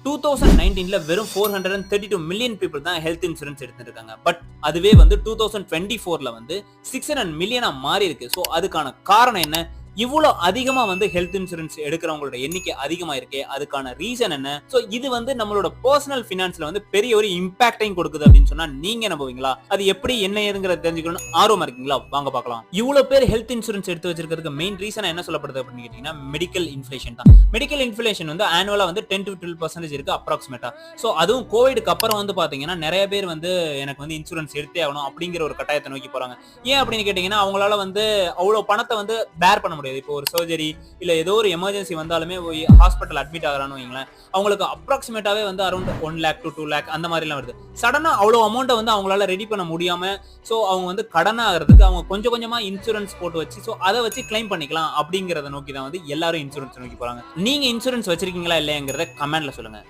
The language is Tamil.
2019ல வெறும் 432 மில்லியன் பீப்புள் தான் ஹெல்த் இன்சூரன்ஸ் எடுத்துருக்காங்க. பட் அதுவே வந்து 2024ல வந்து 600 மில்லியனா மாறி இருக்கு. சோ அதுக்கான காரணம் என்ன? இவ்வளோ அதிகமா வந்து ஹெல்த் இன்சூரன்ஸ் எடுக்கிறவங்களோட எண்ணிக்கை அதிகமா இருக்கே, அதுக்கான ரீசன் என்ன? சோ இது வந்து நம்மளோட பர்சனல் ஃபினான்ஸ்ல வந்து பெரிய ஒரு இம்பாக்டையும் கொடுக்குது அப்படின்னு சொன்னா நீங்க நம்புவீங்களா? அது எப்படி என்ன ஏதுங்கிறத தெரிஞ்சுக்கணும்னு ஆர்வமா இருக்கீங்களா? வாங்க பார்க்கலாம். இவ்வளவு பேர் ஹெல்த் இன்சூரன்ஸ் எடுத்து வச்சிருக்கிறதுக்கு மெயின் ரீசன் என்ன சொல்லப்படுது அப்படின்னு கேட்டீங்கன்னா மெடிக்கல் இன்ஃப்ளேஷன் தான். மெடிக்கல் இன்ஃப்ளேஷன் வந்து ஆனுவலா வந்து 10 to 12% இருக்கு அப்ராக்சிமேட்டா. சோ அதுவும் கோவிட்க்கு அப்புறம் வந்து பாத்தீங்கன்னா நிறைய பேர் வந்து எனக்கு வந்து இன்சூரன்ஸ் எடுத்தே ஆகணும் அப்படிங்கிற ஒரு கட்டாயத்தை நோக்கி போறாங்க. ஏன் அப்படின்னு கேட்டீங்கன்னா அவங்களால வந்து அவ்வளவு பணத்தை வந்து பேர் பண்ண முடியாது. இப்போ ஒரு சர்ஜரி இல்ல ஏதோ ஒரு எமர்ஜென்சி வந்தாலுமே ஹாஸ்பிட்டல் அட்மிட் ஆகறான்னு வைங்களேன், அவங்களுக்கு அப்ராக்சிமேட்டாவே வந்து அரௌண்ட் 1 lakh to 2 lakh அந்த மாதிரி எல்லாம் வருது. சடனா அவ்வளவு அமௌண்ட்டை வந்து அவங்களால ரெடி பண்ண முடியாம சோ அவங்க வந்து கடன் ஆகிறதுக்கு அவங்க கொஞ்சம் கொஞ்சமா இன்சூரன்ஸ் போட்டு வச்சு சோ அதை வச்சு கிளைம் பண்ணிக்கலாம் அப்படிங்கறத நோக்கி தான் வந்து எல்லாரும் இன்சூரன்ஸ் நோக்கி போறாங்க. நீங்க இன்சூரன்ஸ் வச்சிருக்கீங்களா இல்லையாங்கிறத கமெண்ட்ல சொல்லுங்க.